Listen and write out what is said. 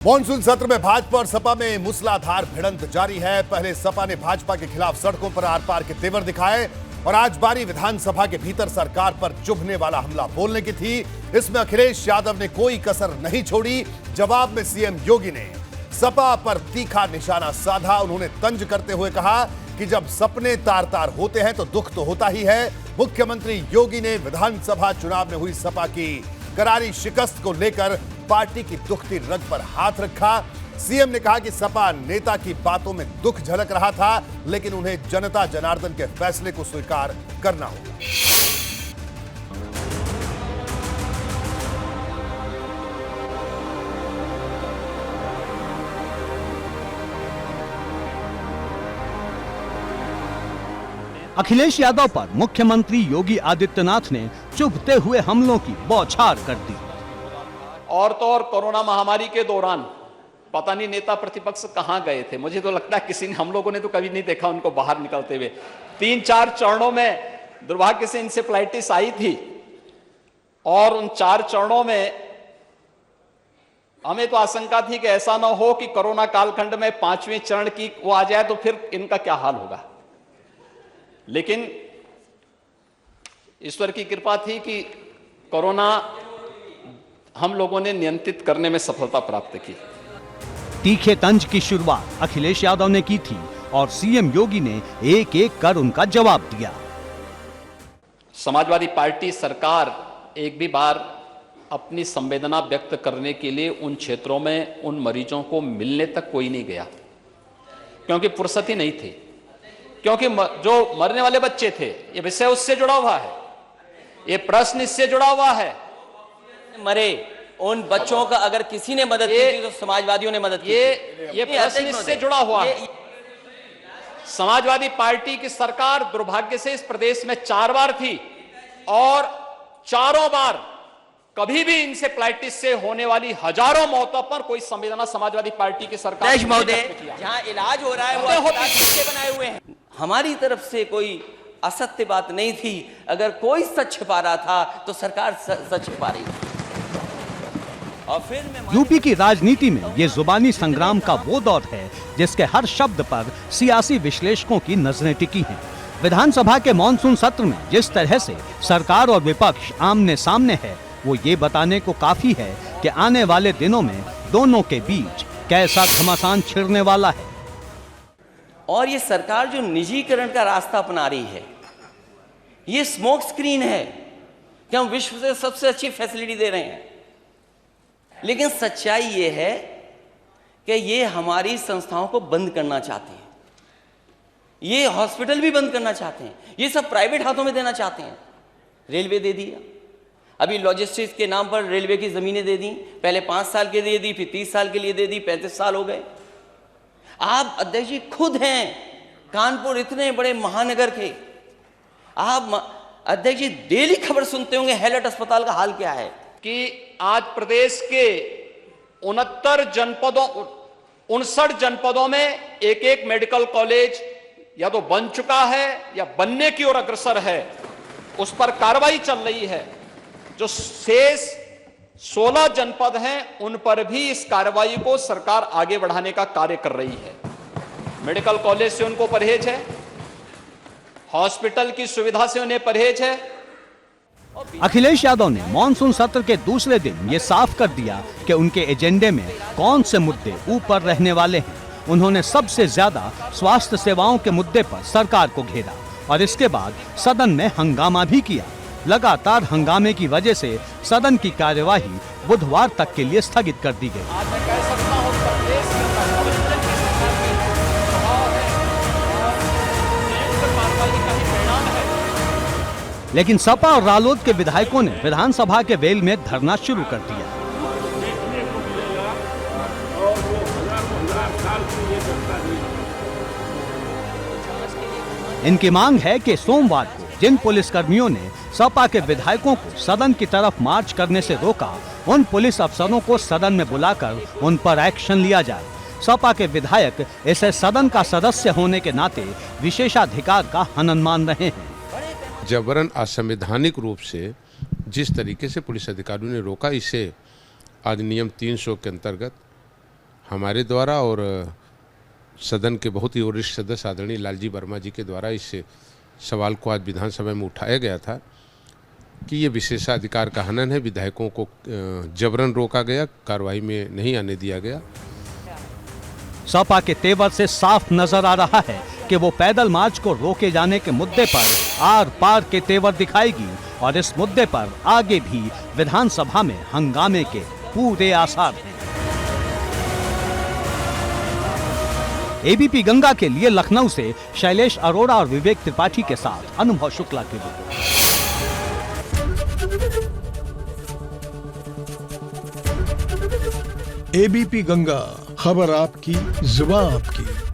Monsoon सत्र में भाजपा और सपा में मूसलाधार भिड़ंत जारी है। पहले सपा ने भाजपा के खिलाफ सड़कों पर आर पार के तेवर दिखाए और आज बारी विधानसभा के भीतर सरकार पर चुभने वाला हमला बोलने की थी। इसमें अखिलेश यादव ने कोई कसर नहीं छोड़ी। जवाब में सीएम योगी ने सपा पर तीखा निशाना साधा। उन्होंने तंज करते हुए कहा कि जब सपने तार तार होते हैं तो दुख तो होता ही है। मुख्यमंत्री योगी ने विधानसभा चुनाव में हुई सपा की करारी शिकस्त को लेकर पार्टी की दुखती रग पर हाथ रखा। सीएम ने कहा कि सपा नेता की बातों में दुख झलक रहा था, लेकिन उन्हें जनता जनार्दन के फैसले को स्वीकार करना होगा। अखिलेश यादव पर मुख्यमंत्री योगी आदित्यनाथ ने चुभते हुए हमलों की बौछार कर दी। और तो और कोरोना महामारी के दौरान पता नहीं नेता प्रतिपक्ष कहां गए थे। मुझे तो लगता है किसी ने, हम लोगों ने तो कभी नहीं देखा उनको बाहर निकलते हुए। 3-4 चरणों में दुर्भाग्य से इंसेफ्लाइटिस आई थी और उन 4 चरणों में हमें तो आशंका थी कि ऐसा ना हो कि कोरोना कालखंड में 5वें चरण की वो आ जाए तो फिर इनका क्या हाल होगा। लेकिन ईश्वर की कृपा थी कि कोरोना हम लोगों ने नियंत्रित करने में सफलता प्राप्त की। तीखे तंज की शुरुआत अखिलेश यादव ने की थी और सीएम योगी ने एक एक कर उनका जवाब दिया। समाजवादी पार्टी सरकार एक भी बार अपनी संवेदना व्यक्त करने के लिए उन क्षेत्रों में उन मरीजों को मिलने तक कोई नहीं गया, क्योंकि फुर्सत ही नहीं थी। क्योंकि जो मरने वाले बच्चे थे, ये विषय उससे जुड़ा हुआ है, ये प्रश्न इससे जुड़ा हुआ है। मरे उन बच्चों का अगर किसी ने मदद की थी तो समाजवादियों ने मदद की। ये प्रश्न इससे जुड़ा हुआ है। समाजवादी पार्टी की सरकार दुर्भाग्य से इस प्रदेश में 4 बार थी और चारों बार कभी भी इंसेफ्लाइटिस से होने वाली हजारों मौतों पर कोई संवेदना समाजवादी पार्टी की सरकार ने नहीं व्यक्त किया। जहां इलाज हो रहा है वो अस्पताल किसके बनाए हुए हैं। हमारी तरफ से कोई असत्य बात नहीं थी। अगर कोई सच छिपा रहा था तो सरकार सच छिपा रही थी। और फिर यूपी की राजनीति में ये जुबानी संग्राम का वो दौर है जिसके हर शब्द पर सियासी विश्लेषकों की नजरें टिकी हैं। विधानसभा के मॉनसून सत्र में जिस तरह से सरकार और विपक्ष आमने सामने है, वो ये बताने को काफी है कि आने वाले दिनों में दोनों के बीच कैसा घमासान छिड़ने वाला है। और ये सरकार जो निजीकरण का रास्ता अपना रही है, ये स्मोक स्क्रीन है कि हम विश्व से सबसे अच्छी फैसिलिटी दे रहे हैं। लेकिन सच्चाई ये है कि ये हमारी संस्थाओं को बंद करना चाहते हैं। ये हॉस्पिटल भी बंद करना चाहते हैं। ये सब प्राइवेट हाथों में देना चाहते हैं। रेलवे दे दिया, अभी लॉजिस्टिक्स के नाम पर रेलवे की जमीनें दे दी। पहले 5 साल के लिए दी, फिर 30 साल के लिए दे दी, 35 साल हो गए। आप अध्यक्ष जी खुद हैं कानपुर, इतने बड़े महानगर के आप अध्यक्छ जी डेली खबर सुनते होंगे हैलट अस्पताल का हाल क्या है। कि आज प्रदेश के 59 जनपदों में एक मेडिकल कॉलेज या तो बन चुका है या बनने की ओर अग्रसर है, उस पर कार्रवाई चल रही है। जो शेष 16 जनपद हैं उन पर भी इस कार्रवाई को सरकार आगे बढ़ाने का कार्य कर रही है। मेडिकल कॉलेज से उनको परहेज है, हॉस्पिटल की सुविधा से उन्हें परहेज है। अखिलेश यादव ने मॉनसून सत्र के दूसरे दिन ये साफ कर दिया कि उनके एजेंडे में कौन से मुद्दे ऊपर रहने वाले हैं। उन्होंने सबसे ज्यादा स्वास्थ्य सेवाओं के मुद्दे पर सरकार को घेरा और इसके बाद सदन में हंगामा भी किया। लगातार हंगामे की वजह से सदन की कार्यवाही बुधवार तक के लिए स्थगित कर दी गई। लेकिन सपा और रालोद के विधायकों ने विधानसभा के वेल में धरना शुरू कर दिया। इनकी मांग है कि सोमवार को जिन पुलिसकर्मियों ने सपा के विधायकों को सदन की तरफ मार्च करने से रोका, उन पुलिस अफसरों को सदन में बुलाकर उन पर एक्शन लिया जाए। सपा के विधायक इसे सदन का सदस्य होने के नाते विशेषाधिकार का हनन मान रहे हैं। जबरन असंवैधानिक रूप से जिस तरीके से पुलिस अधिकारियों ने रोका, इसे अधिनियम 300 के अंतर्गत हमारे द्वारा और सदन के बहुत ही वरिष्ठ सदस्य आदरणीय लालजी वर्मा जी के द्वारा इस सवाल को आज विधानसभा में उठाया गया था कि ये विशेषाधिकार का हनन है। विधायकों को जबरन रोका गया, कार्रवाई में नहीं आने दिया गया। सपा के तेवर से साफ नजर आ रहा है कि वो पैदल मार्च को रोके जाने के मुद्दे पर आर पार के तेवर दिखाएगी और इस मुद्दे पर आगे भी विधानसभा में हंगामे के पूरे आसार हैं। एबीपी गंगा के लिए लखनऊ से शैलेश अरोड़ा और विवेक त्रिपाठी के साथ अनुभव शुक्ला की रिपोर्ट। एबीपी गंगा, खबर आपकी, जुबान आपकी।